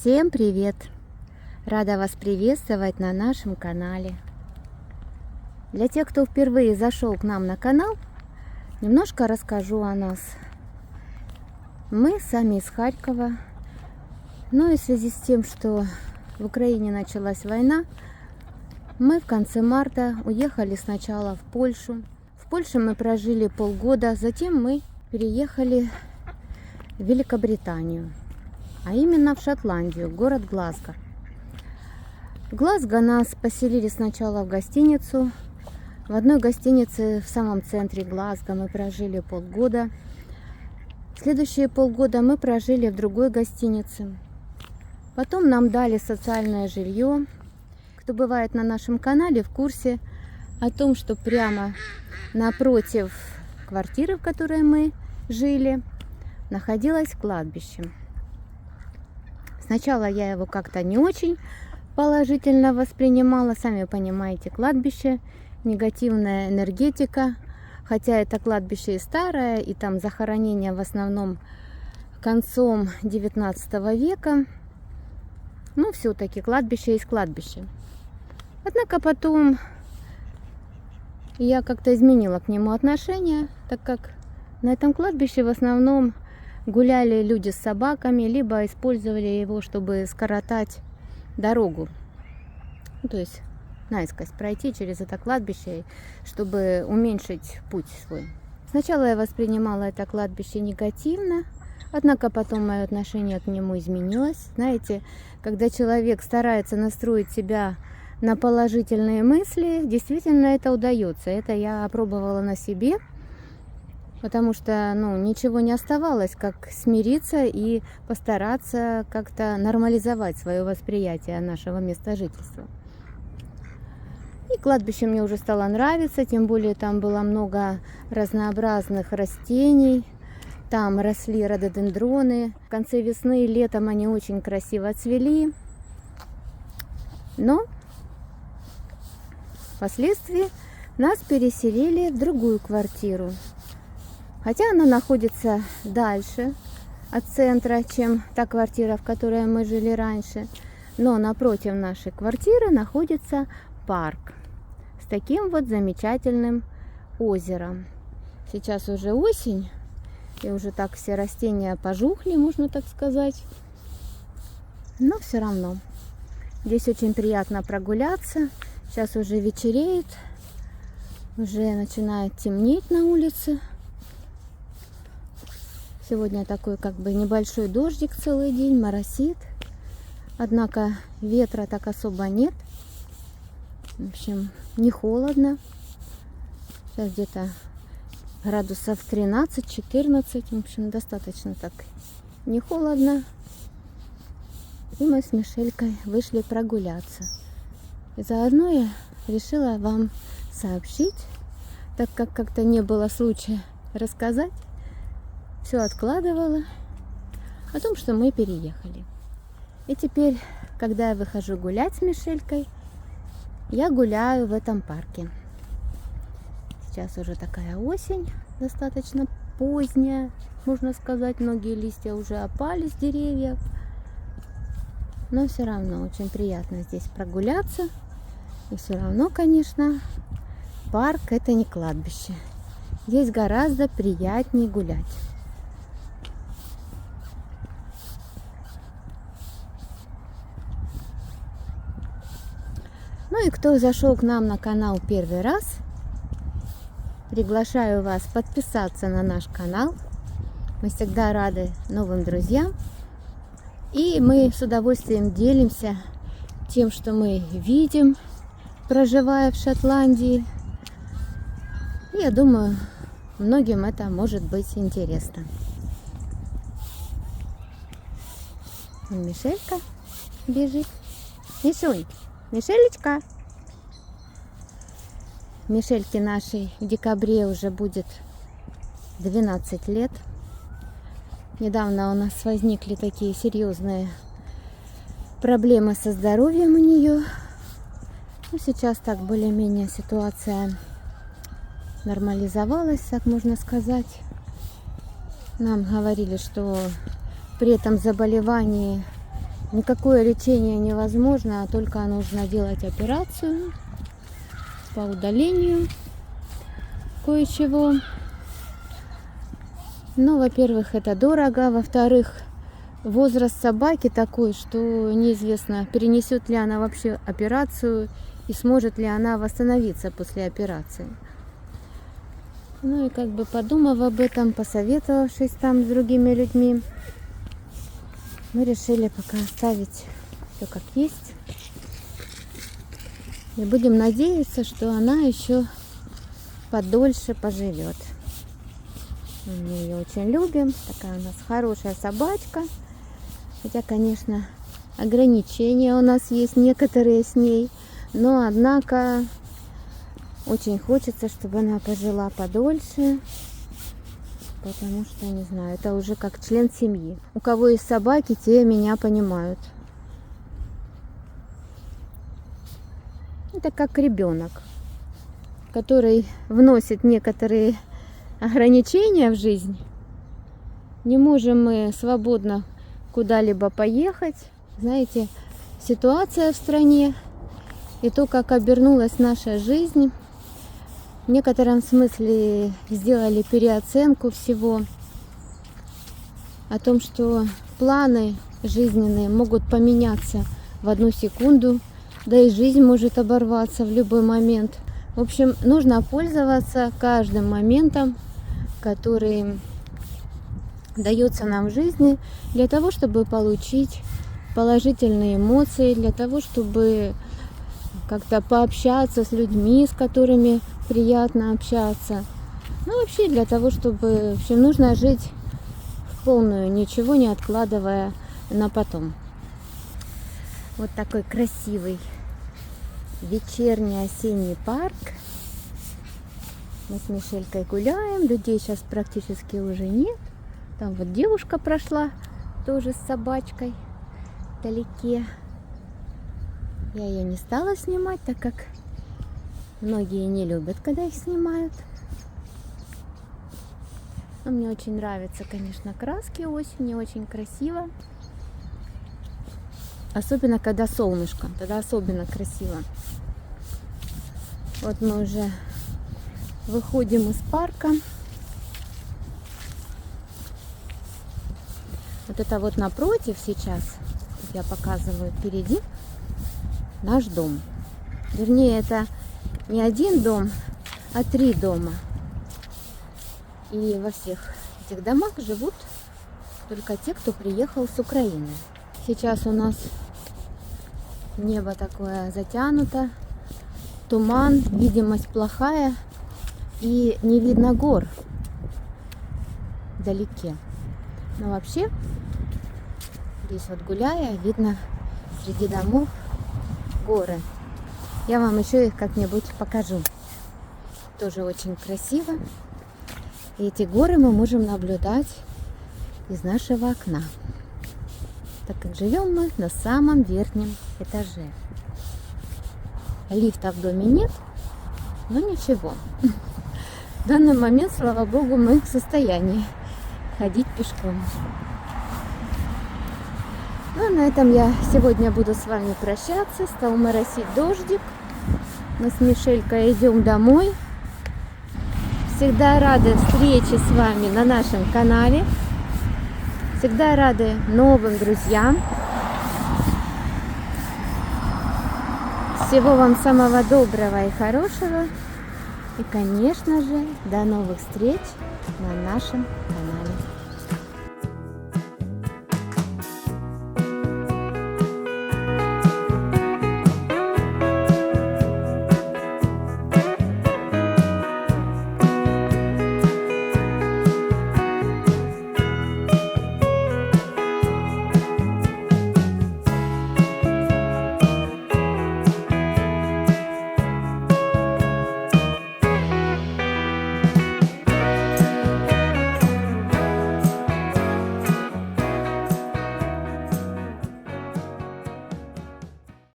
Всем привет! Рада вас приветствовать на нашем канале. Для тех, кто впервые зашел к нам на канал, немножко расскажу о нас. Мы сами из Харькова, но и в связи с тем, что в Украине началась война, мы в конце марта уехали сначала в Польшу. В Польше мы прожили полгода, затем мы переехали в Великобританию, а именно в Шотландию, город Глазго. В Глазго нас поселили сначала в гостиницу. В одной гостинице в самом центре Глазго мы прожили полгода. Следующие полгода мы прожили в другой гостинице. Потом нам дали социальное жилье. Кто бывает на нашем канале, в курсе о том, что прямо напротив квартиры, в которой мы жили, находилось кладбище. Сначала я его как-то не очень положительно воспринимала. Сами понимаете, кладбище, негативная энергетика. Хотя это кладбище и старое, и там захоронения в основном концом 19 века. Но все-таки кладбище есть кладбище. Однако потом я как-то изменила к нему отношение, так как на этом кладбище в основном гуляли люди с собаками, либо использовали его, чтобы скоротать дорогу. То есть наискось пройти через это кладбище, чтобы уменьшить путь свой. Сначала я воспринимала это кладбище негативно, однако потом мое отношение к нему изменилось. Знаете, когда человек старается настроить себя на положительные мысли, действительно это удается. Это я опробовала на себе. Потому что ничего не оставалось, как смириться и постараться как-то нормализовать свое восприятие нашего места жительства. И кладбище мне уже стало нравиться, тем более там было много разнообразных растений. Там росли рододендроны. В конце весны и летом они очень красиво цвели. Но впоследствии нас переселили в другую квартиру. Хотя она находится дальше от центра, чем та квартира, в которой мы жили раньше. Но напротив нашей квартиры находится парк с таким вот замечательным озером. Сейчас уже осень, и уже так все растения пожухли, можно так сказать. Но все равно здесь очень приятно прогуляться. Сейчас уже вечереет, уже начинает темнеть на улице. Сегодня такой небольшой дождик целый день, моросит. Однако ветра так особо нет. В общем, не холодно. Сейчас где-то градусов 13-14. В общем, достаточно так не холодно. И мы с Мишелькой вышли прогуляться. И заодно я решила вам сообщить, так как как-то не было случая рассказать. Все откладывала о том, что мы переехали. И теперь, когда я выхожу гулять с Мишелькой, я гуляю в этом парке. Сейчас уже такая осень, достаточно поздняя, можно сказать, многие листья уже опали с деревьев. Но все равно очень приятно здесь прогуляться. И все равно, конечно, парк — это не кладбище. Здесь гораздо приятнее гулять. Ну и кто зашел к нам на канал первый раз, приглашаю вас подписаться на наш канал. Мы всегда рады новым друзьям. И мы с удовольствием делимся тем, что мы видим, проживая в Шотландии. И я думаю, многим это может быть интересно. Мишелька бежит. Мишунь. Мишелечка. Мишельке нашей в декабре уже будет 12 лет. Недавно у нас возникли такие серьезные проблемы со здоровьем у нее. Но сейчас так более-менее ситуация нормализовалась, так можно сказать. Нам говорили, что при этом заболевании Никакое лечение невозможно, а только нужно делать операцию по удалению кое-чего. Ну, во-первых, это дорого. Во-вторых, возраст собаки такой, что неизвестно, перенесет ли она вообще операцию и сможет ли она восстановиться после операции. Ну и как бы подумав об этом, посоветовавшись там с другими людьми, мы решили пока оставить все как есть. И будем надеяться, что она еще подольше поживет. Мы ее очень любим. Такая у нас хорошая собачка. Хотя, конечно, ограничения у нас есть некоторые с ней. Но, однако, очень хочется, чтобы она пожила подольше. Потому что, не знаю, это уже как член семьи. У кого есть собаки, те меня понимают. Это как ребенок, который вносит некоторые ограничения в жизнь. Не можем мы свободно куда-либо поехать. Знаете, ситуация в стране и то, как обернулась наша жизнь, в некотором смысле сделали переоценку всего. О том, что планы жизненные могут поменяться в одну секунду, да и жизнь может оборваться в любой момент. В общем, нужно пользоваться каждым моментом, который дается нам в жизни, для того, чтобы получить положительные эмоции, для того, чтобы как-то пообщаться с людьми, с которыми приятно общаться. Ну, вообще для того, чтобы... В общем, нужно жить в полную, ничего не откладывая на потом. Вот такой красивый вечерний осенний парк. Мы с Мишелькой гуляем. Людей сейчас практически уже нет. Там вот девушка прошла тоже с собачкой вдалеке. Я ее не стала снимать, так как многие не любят, когда их снимают. Но мне очень нравятся, конечно, краски осени, очень красиво. Особенно, когда солнышко, тогда особенно красиво. Вот мы уже выходим из парка. Вот это вот напротив сейчас, я показываю впереди, наш дом. Вернее, это не один дом, а 3 дома. И во всех этих домах живут только те, кто приехал с Украины. Сейчас у нас небо такое затянуто, туман, видимость плохая и не видно гор вдалеке. Но вообще, здесь вот гуляя, видно среди домов горы. Я вам еще их как-нибудь покажу. Тоже очень красиво. И эти горы мы можем наблюдать из нашего окна, так как живем мы на самом верхнем этаже. Лифта в доме нет, но ничего. В данный момент, слава богу, мы в состоянии ходить пешком. Ну, а на этом я сегодня буду с вами прощаться. Стал моросить дождик. Мы с Мишелькой идем домой. Всегда рады встрече с вами на нашем канале. Всегда рады новым друзьям. Всего вам самого доброго и хорошего. И, конечно же, до новых встреч на нашем канале.